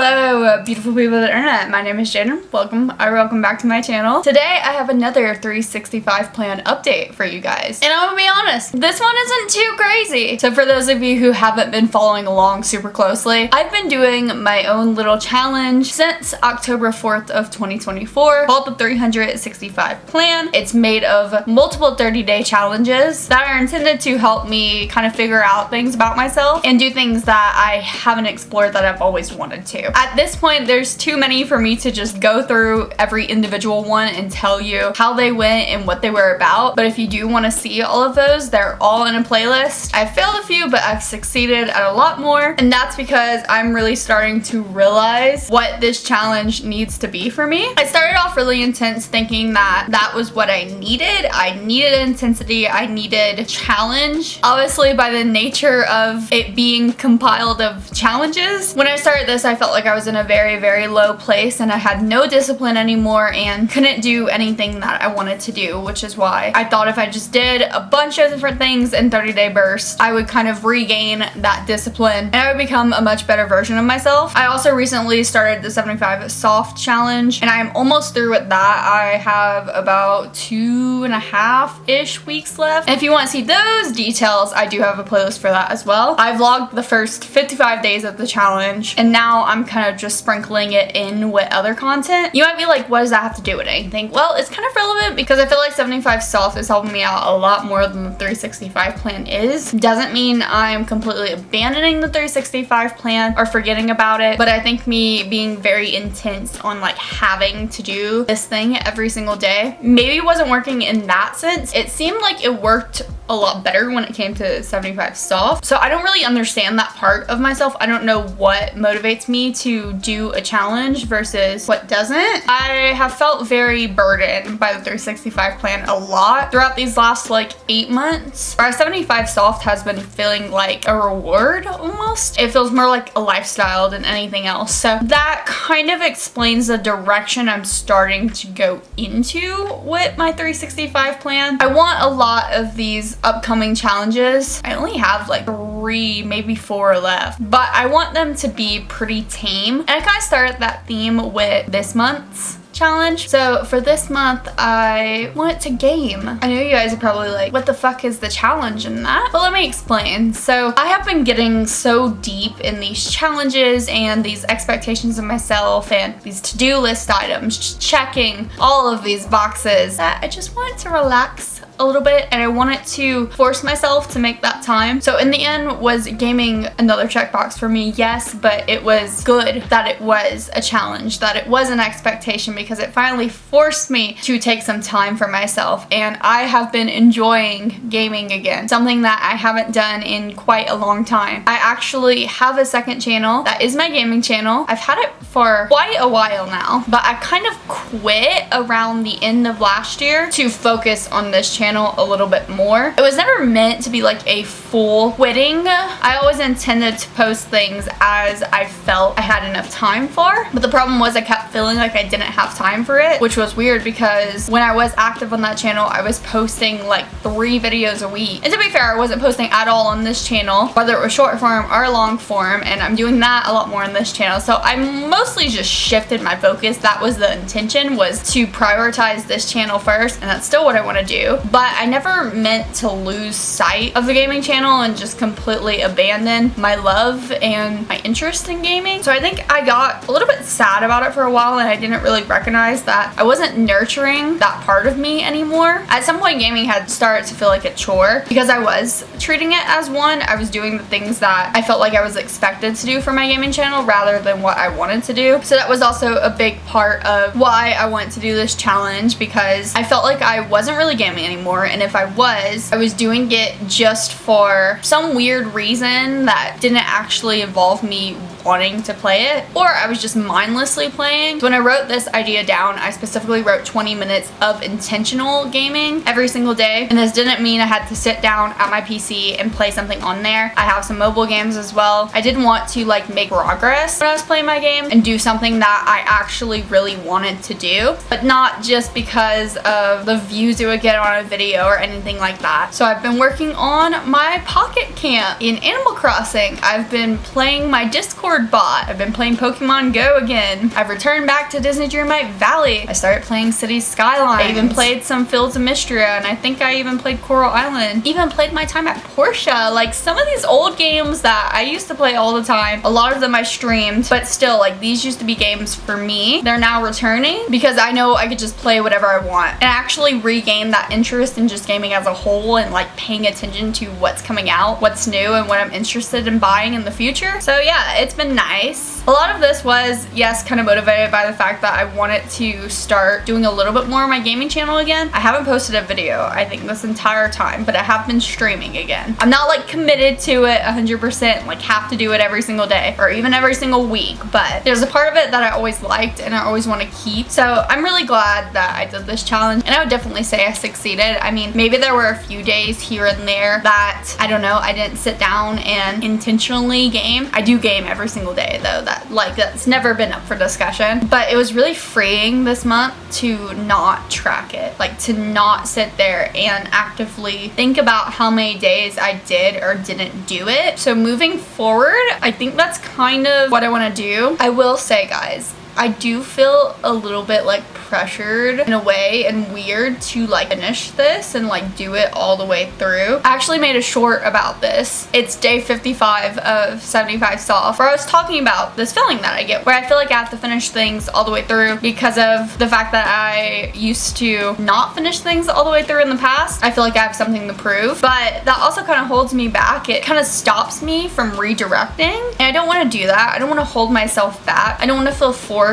Hello, beautiful people of the internet. My name is Jaden. Welcome back to my channel. Today I have another 365 plan update for you guys. And I'm gonna be honest, this one isn't too crazy. So for those of you who haven't been following along super closely, I've been doing my own little challenge since October 4th of 2024 called the 365 plan. It's made of multiple 30-day challenges that are intended to help me kind of figure out things about myself and do things that I haven't explored that I've always wanted to. At this point, there's too many for me to just go through every individual one and tell you how they went and what they were about. But if you do want to see all of those, they're all in a playlist. I've failed a few, but I've succeeded at a lot more. And that's because I'm really starting to realize what this challenge needs to be for me. I started off really intense thinking that that was what I needed. I needed intensity. I needed challenge. Obviously, by the nature of it being compiled of challenges, when I started this, I felt like I was in a very, very low place and I had no discipline anymore and couldn't do anything that I wanted to do, which is why I thought if I just did a bunch of different things in 30-day bursts, I would kind of regain that discipline and I would become a much better version of myself. I also recently started the 75 soft challenge and I'm almost through with that. I have about 2.5-ish weeks left. And if you want to see those details, I do have a playlist for that as well. I vlogged the first 55 days of the challenge and now I'm kind of just sprinkling it in with other content. You might be like, what does that have to do with anything? Well, it's kind of relevant because I feel like 75 soft is helping me out a lot more than the 365 plan is. Doesn't mean I'm completely abandoning the 365 plan or forgetting about it, but I think me being very intense on like having to do this thing every single day maybe wasn't working in that sense. It seemed like it worked a lot better when it came to 75 soft. So I don't really understand that part of myself. I don't know what motivates me to do a challenge versus what doesn't. I have felt very burdened by the 365 plan a lot throughout these last like 8 months. Our 75 soft has been feeling like a reward almost. It feels more like a lifestyle than anything else. So that kind of explains the direction I'm starting to go into with my 365 plan. I want a lot of these upcoming challenges. I only have like 3, maybe 4 left, but I want them to be pretty tame. And I kind of started that theme with this month's challenge. So for this month, I wanted to game. I know you guys are probably like, what the fuck is the challenge in that? But let me explain. So I have been getting so deep in these challenges and these expectations of myself and these to-do list items, just checking all of these boxes, that I just wanted to relax a little bit and I wanted to force myself to make that time. So in the end, was gaming another checkbox for me? Yes, but it was good that it was a challenge, that it was an expectation, because it finally forced me to take some time for myself. And I have been enjoying gaming again, something that I haven't done in quite a long time. I actually have a second channel that is my gaming channel. I've had it for quite a while now, but I kind of quit around the end of last year to focus on this channel a little bit more. It was never meant to be like a full quitting. I always intended to post things as I felt I had enough time for, but the problem was I kept feeling like I didn't have time for it, which was weird because when I was active on that channel, I was posting like 3 videos a week. And to be fair, I wasn't posting at all on this channel, whether it was short form or long form, and I'm doing that a lot more on this channel. So I mostly just shifted my focus. That was the intention, was to prioritize this channel first, and that's still what I want to do. But I never meant to lose sight of the gaming channel and just completely abandon my love and my interest in gaming. So I think I got a little bit sad about it for a while and I didn't really recognize that I wasn't nurturing that part of me anymore. At some point, gaming had started to feel like a chore because I was treating it as one. I was doing the things that I felt like I was expected to do for my gaming channel rather than what I wanted to do. So that was also a big part of why I wanted to do this challenge, because I felt like I wasn't really gaming anymore. And if I was doing it just for some weird reason that didn't actually involve me wanting to play it, or I was just mindlessly playing. So when I wrote this idea down, I specifically wrote 20 minutes of intentional gaming every single day. And this didn't mean I had to sit down at my PC and play something on there. I have some mobile games as well. I didn't want to like make progress when I was playing my game and do something that I actually really wanted to do, but not just because of the views it would get on a video or anything like that. So I've been working on my pocket camp in Animal Crossing. I've been playing my Discord keyboard bot. I've been playing Pokemon Go again. I've returned back to Disney Dreamlight Valley. I started playing Cities Skylines. I even played some Fields of Mystria, and I think I even played Coral Island. Even played my time at Portia. Like, some of these old games that I used to play all the time, a lot of them I streamed, but still, like, these used to be games for me. They're now returning because I know I could just play whatever I want and actually regain that interest in just gaming as a whole and like paying attention to what's coming out, what's new, and what I'm interested in buying in the future. So yeah, it's been nice. A lot of this was, yes, kind of motivated by the fact that I wanted to start doing a little bit more on my gaming channel again. I haven't posted a video, I think, this entire time, but I have been streaming again. I'm not like committed to it 100%, like have to do it every single day or even every single week, but there's a part of it that I always liked and I always want to keep. So I'm really glad that I did this challenge, and I would definitely say I succeeded. I mean, maybe there were a few days here and there that, I don't know, I didn't sit down and intentionally game. I do game every single day though, that's never been up for discussion, but it was really freeing this month to not track it, like to not sit there and actively think about how many days I did or didn't do it. So moving forward, I think that's kind of what I want to do. I will say, guys, I do feel a little bit like pressured in a way and weird to like finish this and like do it all the way through. I actually made a short about this. It's day 55 of 75 soft, where I was talking about this feeling that I get where I feel like I have to finish things all the way through because of the fact that I used to not finish things all the way through in the past. I feel like I have something to prove, but that also kind of holds me back. It kind of stops me from redirecting, and I don't want to do that. I don't want to hold myself back. I don't want to feel forced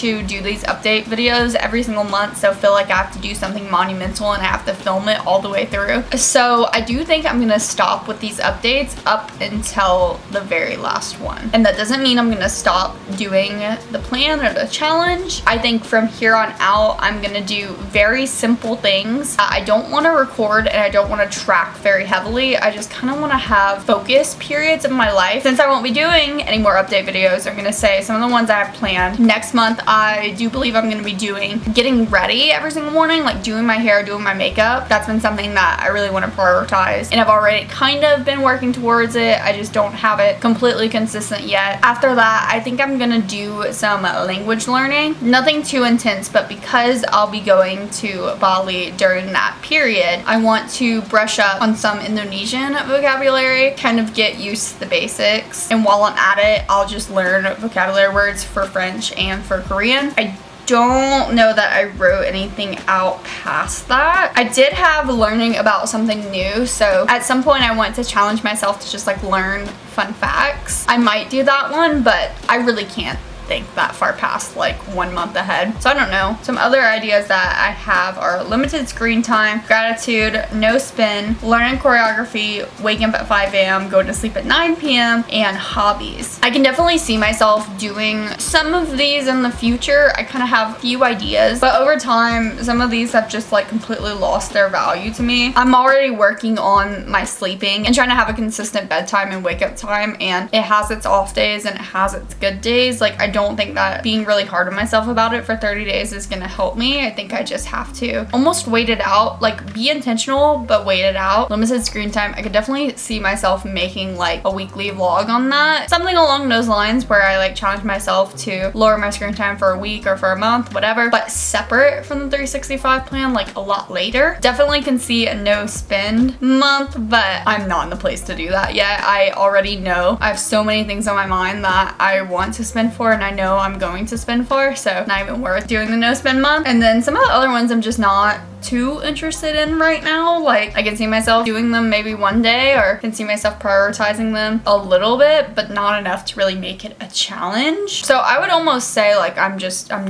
to do these update videos every single month, so feel like I have to do something monumental and I have to film it all the way through. So I do think I'm gonna stop with these updates up until the very last one, and that doesn't mean I'm gonna stop doing the plan or the challenge. I think from here on out I'm gonna do very simple things. I don't want to record and I don't want to track very heavily. I just kind of want to have focus periods in my life. Since I won't be doing any more update videos, I'm gonna say some of the ones I have planned. Next month I do believe I'm gonna be doing getting ready every single morning, like doing my hair, doing my makeup. That's been something that I really want to prioritize, and I've already kind of been working towards it. I just don't have it completely consistent yet. After that, I think I'm gonna do some language learning. Nothing too intense, but because I'll be going to Bali during that period, I want to brush up on some Indonesian vocabulary, kind of get used to the basics, and while I'm at it, I'll just learn vocabulary words for French and for Korean. I don't know that I wrote anything out past that. I did have learning about something new, so at some point I want to challenge myself to just like learn fun facts. I might do that one, but I really can't think that far past like 1 month ahead. So I don't know. Some other ideas that I have are limited screen time, gratitude, no spin, learning choreography, waking up at 5 a.m., going to sleep at 9 p.m., and hobbies. I can definitely see myself doing some of these in the future. I kind of have a few ideas, but over time, some of these have just like completely lost their value to me. I'm already working on my sleeping and trying to have a consistent bedtime and wake up time, and it has its off days and it has its good days. Like, I don't think that being really hard on myself about it for 30 days is gonna help me. I think I just have to almost wait it out, like be intentional, but wait it out. Limited screen time, I could definitely see myself making like a weekly vlog on that. Something along those lines where I like challenge myself to lower my screen time for a week or for a month, whatever, but separate from the 365 plan, like a lot later. Definitely can see a no spend month, but I'm not in the place to do that yet. I already know I have so many things on my mind that I want to spend for, and I know I'm going to spend for, so not even worth doing the no spend month. And then some of the other ones I'm just not too interested in right now. Like, I can see myself doing them maybe one day, or can see myself prioritizing them a little bit, but not enough to really make it a challenge. So I would almost say like I'm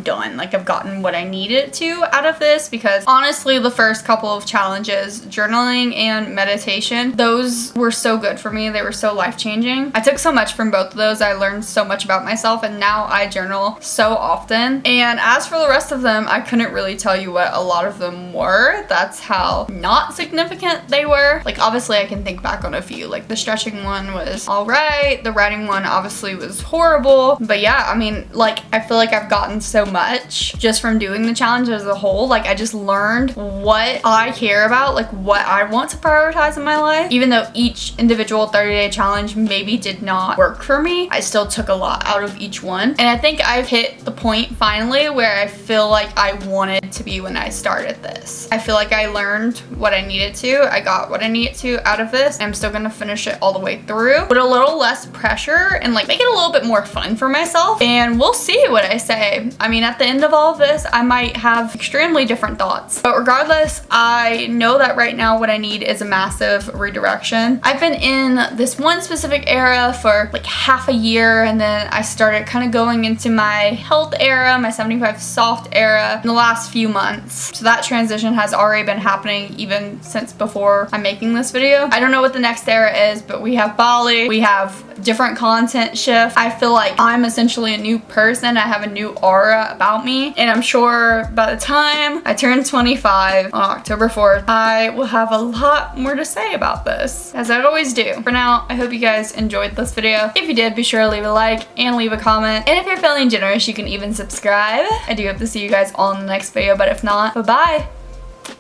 done. Like, I've gotten what I needed to out of this, because honestly the first couple of challenges, journaling and meditation, those were so good for me. They were so life-changing. I took so much from both of those. I learned so much about myself, and now I journal so often. And as for the rest of them, I couldn't really tell you what a lot of them were. were. That's how not significant they were. Like, obviously I can think back on a few. Like, the stretching one was alright. The writing one obviously was horrible. But yeah, I mean, like, I feel like I've gotten so much just from doing the challenge as a whole. Like, I just learned what I care about, like what I want to prioritize in my life. Even though each individual 30-day challenge maybe did not work for me, I still took a lot out of each one. And I think I've hit the point finally where I feel like I wanted to be when I started this. I feel like I learned what I needed to. I got what I needed to out of this. I'm still gonna finish it all the way through with a little less pressure and like make it a little bit more fun for myself. And we'll see what I say. I mean, at the end of all of this, I might have extremely different thoughts. But regardless, I know that right now what I need is a massive redirection. I've been in this one specific era for like half a year, and then I started kind of going into my health era, my 75 soft era in the last few months. So that transition has already been happening even since before I'm making this video. I don't know what the next era is, but we have Bali, we have different content shift. I feel like I'm essentially a new person. I have a new aura about me, and I'm sure by the time I turn 25 on October 4th, I will have a lot more to say about this, as I always do. For now, I hope you guys enjoyed this video. If you did, be sure to leave a like and leave a comment. And if you're feeling generous, you can even subscribe. I do hope to see you guys all in the next video, but if not, bye-bye.